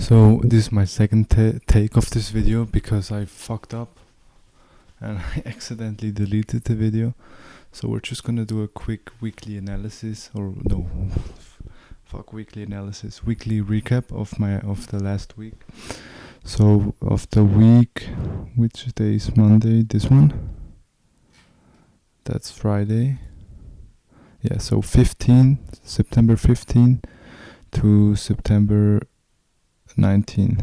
So this is my second take of this video because I fucked up and I accidentally deleted the video. So we're just gonna do a quick weekly analysis, or no, fuck weekly analysis, weekly recap of the last week. So of the week, which day is Monday? This one. That's Friday. Yeah, so September 15 to September 19.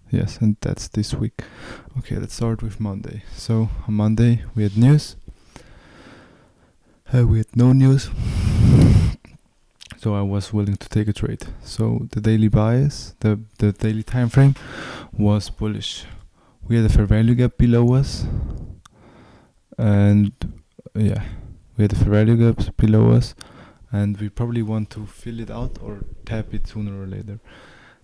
Yes, and that's this week. Okay, let's start with Monday. So on Monday we had news. We had no news. So I was willing to take a trade. So the daily bias, the daily time frame was bullish. We had a fair value gap below us. And yeah, we had a fair value gap below us. And we probably want to fill it out or tap it sooner or later.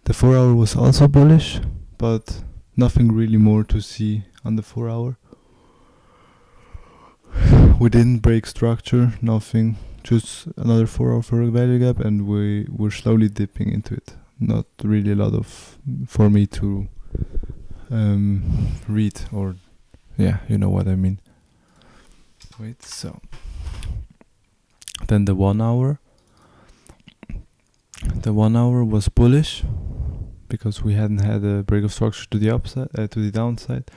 The 4 hour was also bullish, but nothing really more to see on the 4 hour. We didn't break structure, nothing, just another 4 hour fair value gap, and we were slowly dipping into it. Not really a lot of for me to read, or yeah, you know what I mean. Wait, so then the 1 hour. The 1 hour was bullish because we hadn't had a break of structure to the upside, to the downside,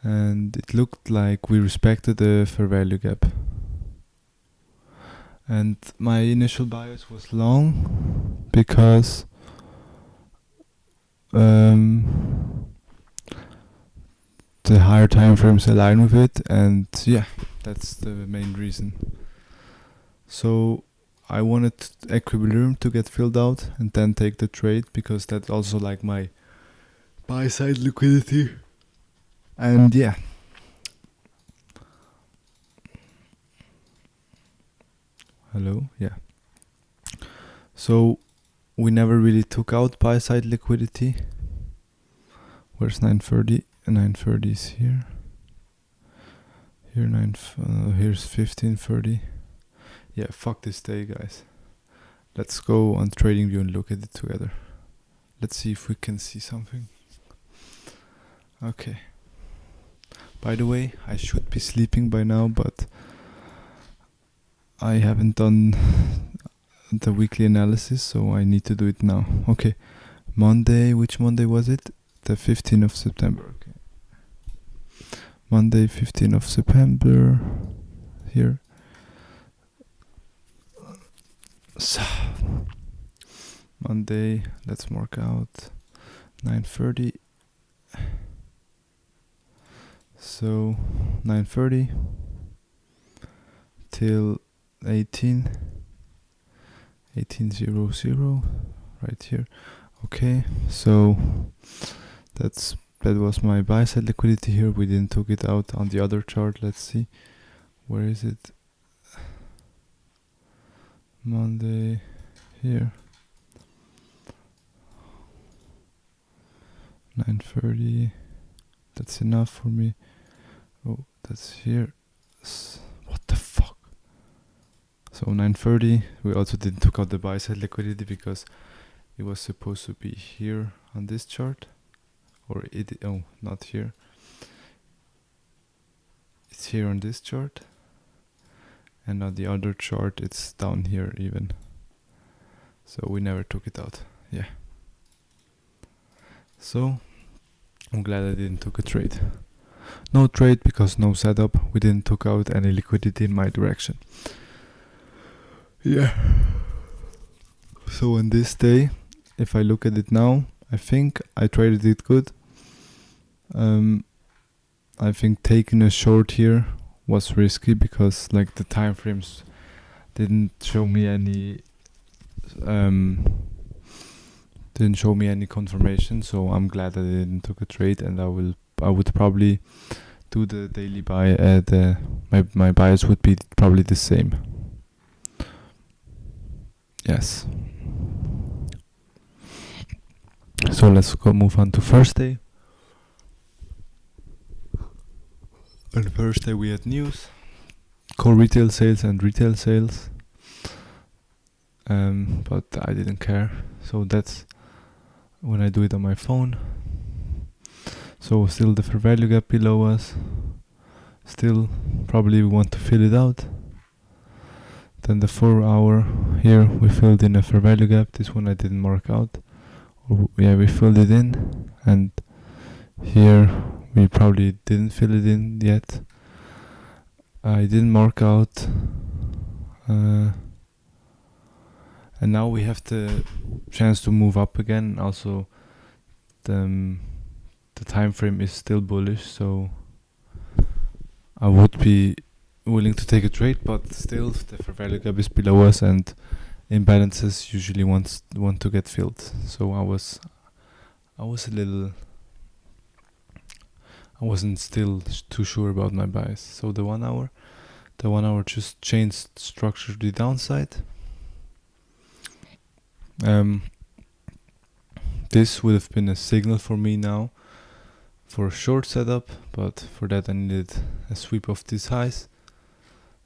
and it looked like we respected the fair value gap. And my initial bias was long because the higher time frames align with it, and yeah, that's the main reason. So I wanted equilibrium to get filled out and then take the trade, because that's also like my buy side liquidity. And yeah, hello, yeah. So we never really took out buy side liquidity. Where's 930? 930 is here. Here here's 1530. Yeah, fuck this day, guys. Let's go on TradingView and look at it together. Let's see if we can see something. Okay. By the way, I should be sleeping by now, but I haven't done the weekly analysis, so I need to do it now. Okay. Monday, which Monday was it? The 15th of September. Okay. Monday, 15th of September. Here. So, Monday, let's mark out 9:30. So 9:30 till 18:00 right here. Okay, so that was my buy side liquidity here. We didn't took it out on the other chart. Let's see, where is it? Monday here, 9:30. That's enough for me. Oh, that's here. What the fuck? So 9:30. We also didn't took out the buy side liquidity because it was supposed to be here on this chart, or not here. It's here on this chart, and on the other chart it's down here even. So we never took it out. Yeah. So I'm glad I didn't took a trade. No trade because no setup. We didn't took out any liquidity in my direction. Yeah. So on this day, if I look at it now, I think I traded it good. I think taking a short here was risky because like the time frames didn't show me any confirmation, so I'm glad I didn't took a trade, and I would probably do the daily buy. My bias would be probably the same. Yes. So let's move on to Thursday. On Thursday we had news, core retail sales and retail sales. But I didn't care. So that's when I do it on my phone. So still the fair value gap below us. Still probably we want to fill it out. Then the 4 hour here we filled in a fair value gap. This one I didn't mark out. Yeah, we filled it in, and here we probably didn't fill it in yet. I didn't mark out, and now we have the chance to move up again. Also, the time frame is still bullish, so I would be willing to take a trade, but still the fair value gap is below us, and imbalances usually want to get filled. So I wasn't still too sure about my bias. So the 1 hour just changed structure to the downside. This would have been a signal for me now for a short setup, but for that I needed a sweep of these highs.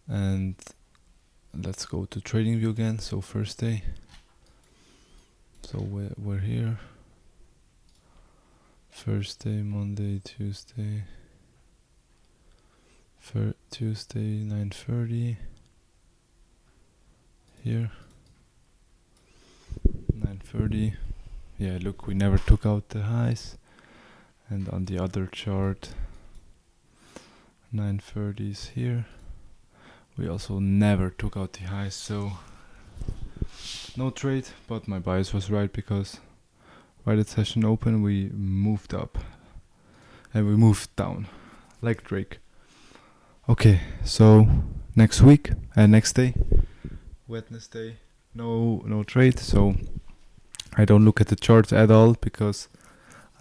And let's go to trading view again. So first day. So we're here. First day, Monday, Tuesday. Tuesday 9:30. Here. 9:30. Yeah, look, we never took out the highs. And on the other chart, 9:30 is here. We also never took out the highs, so no trade, but my bias was right, because right at session open we moved up and we moved down like Drake. Okay, so next day, Wednesday, no trade, so I don't look at the charts at all because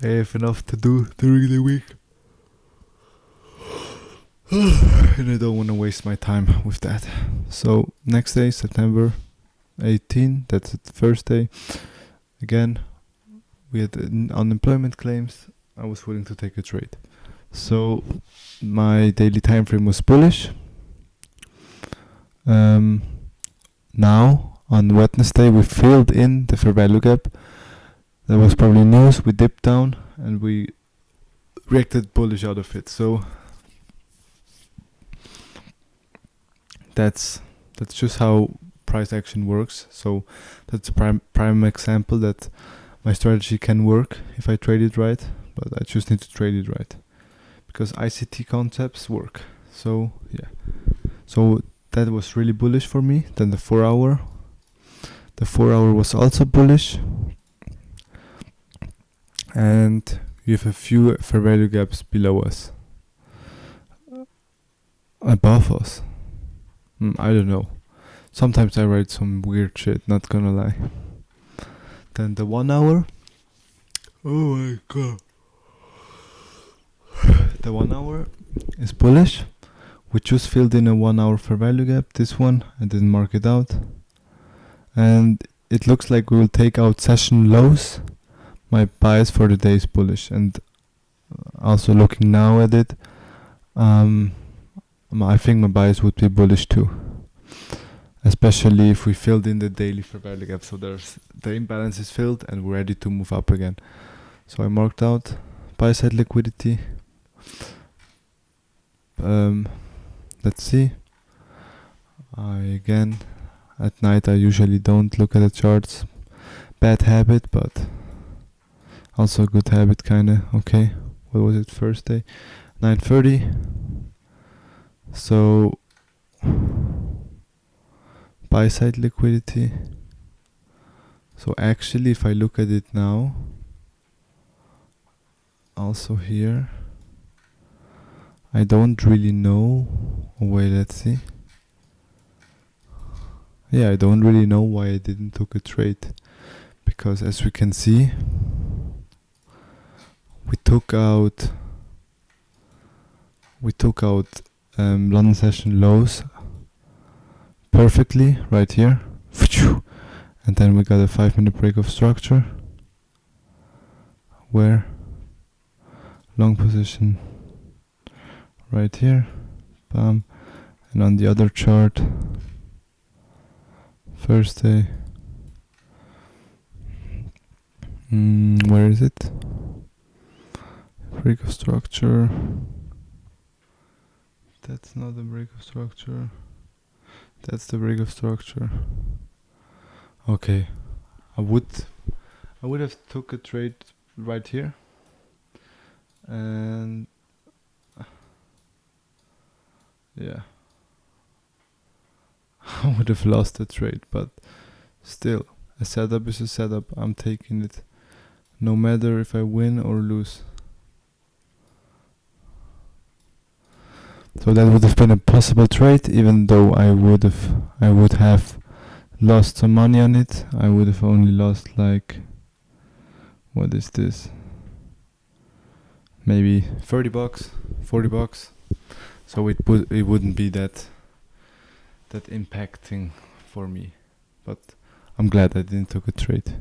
I have enough to do during the week. And I don't want to waste my time with that. So next day, September 18, that's the first day. Again, we had unemployment claims. I was willing to take a trade. So my daily time frame was bullish. Now on Wednesday we filled in the fair value gap. That was probably news. We dipped down and we reacted bullish out of it. So that's just how price action works. So that's a prime example that my strategy can work if I trade it right, but I just need to trade it right because ICT concepts work. So yeah, so that was really bullish for me. Then the 4 hour was also bullish, and we have a few fair value gaps below us, above us. I don't know. Sometimes I write some weird shit, not gonna lie. Then the 1 hour. Oh my god. The 1 hour is bullish. We just filled in a 1 hour fair value gap. This one, I didn't mark it out. And it looks like we will take out session lows. My bias for the day is bullish. And also looking now at it, I think my bias would be bullish too, especially if we filled in the daily fair value gap. So the imbalance is filled and we're ready to move up again. So I marked out buy side liquidity. Let's see. Again, at night I usually don't look at the charts. Bad habit, but also a good habit kinda. Okay, what was it? First day, 9:30. So buy side liquidity. So actually if I look at it now, also here, I don't really know. Wait, let's see. Yeah, I don't really know why I didn't took a trade, because as we can see, we took out London session lows perfectly right here, and then we got a 5-minute break of structure where long position right here, bam, and on the other chart, first day, Where is it? Break of structure. That's not the break of structure. That's the break of structure. Okay, I would have took a trade right here, and yeah, I would have lost the trade, but still, a setup is a setup. I'm taking it, no matter if I win or lose. So that would have been a possible trade, even though I would have lost some money on it. I would have only lost like, what is this? Maybe $30, $40. So it wouldn't be that impacting for me. But I'm glad I didn't took a trade.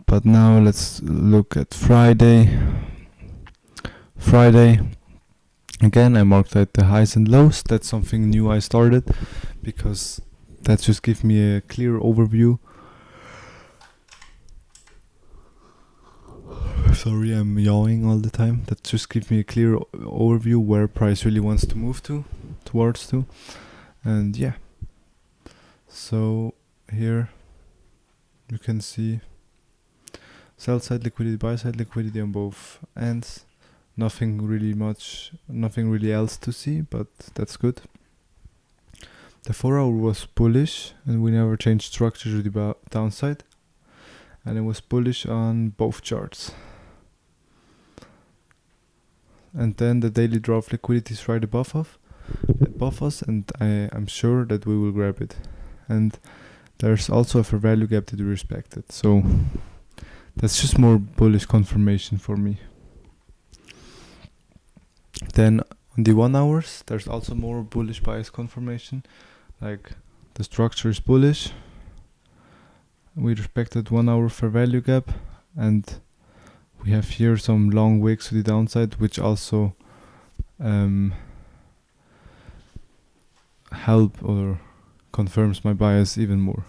But now let's look at Friday. Again, I marked out the highs and lows. That's something new I started, because that just gives me a clear overview. Sorry, I'm yawning all the time. That just gives me a clear overview where price really wants to move towards. And yeah. So here you can see sell side liquidity, buy side liquidity on both ends. Nothing really else to see, but that's good. The 4 hour was bullish, and we never changed structure to the downside, and it was bullish on both charts. And then the daily draw of liquidity is right above us, and I'm sure that we will grab it. And there's also a fair value gap to be respected, so that's just more bullish confirmation for me. Then on the 1 hours, there's also more bullish bias confirmation. Like, the structure is bullish. We respected 1 hour fair value gap, and we have here some long wicks to the downside, which also help or confirms my bias even more.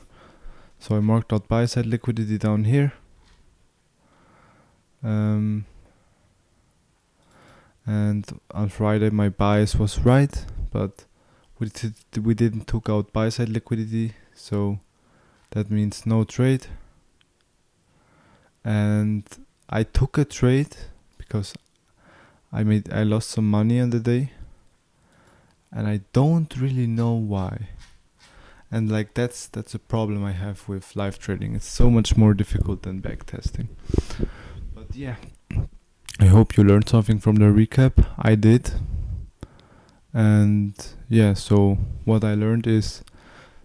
So I marked out buy side liquidity down here. And on Friday my bias was right, but we didn't took out buy side liquidity, so that means no trade. And I took a trade because I lost some money on the day, and I don't really know why. And like that's a problem I have with live trading. It's so much more difficult than backtesting. But yeah, I hope you learned something from the recap. I did. And yeah, so what I learned is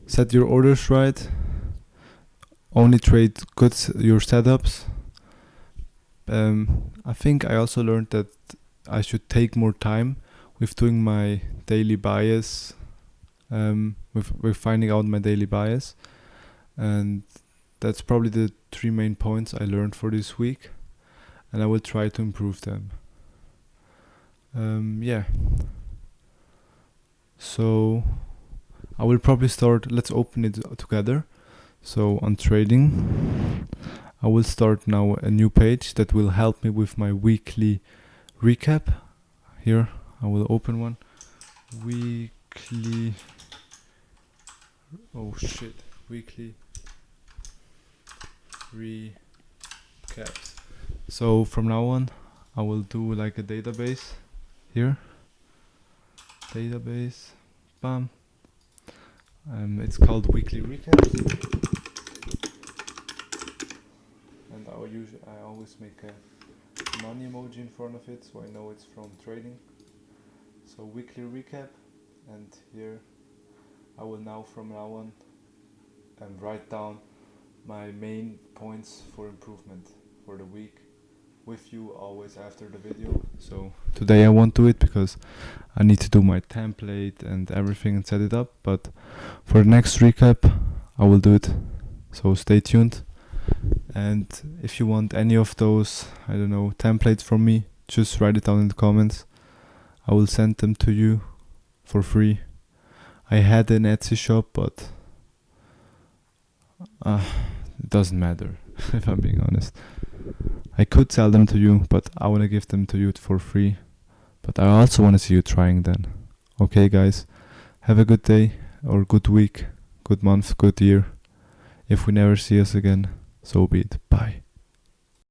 set your orders right. Only trade your setups. I think I also learned that I should take more time with doing my daily bias, with finding out my daily bias. And that's probably the 3 main points I learned for this week, and I will try to improve them. Yeah. So I will probably start, let's open it together. So on trading, I will start now a new page that will help me with my weekly recap. Here, I will open one. Weekly recaps. So from now on, I will do like a database here. Database, bam. It's called weekly recaps, and I always make a money emoji in front of it, so I know it's from trading. So weekly recap, and here I will from now on write down my main points for improvement for the week with you always after the video. So today I won't do it because I need to do my template and everything and set it up, but for the next recap I will do it, so stay tuned. And if you want any of those, I don't know, templates from me, just write it down in the comments. I will send them to you for free. I had an Etsy shop, but it doesn't matter. if I'm being honest. I could sell them to you, but I want to give them to you for free. But I also want to see you trying then. Okay, guys, have a good day, or good week, good month, good year. If we never see us again, so be it. Bye.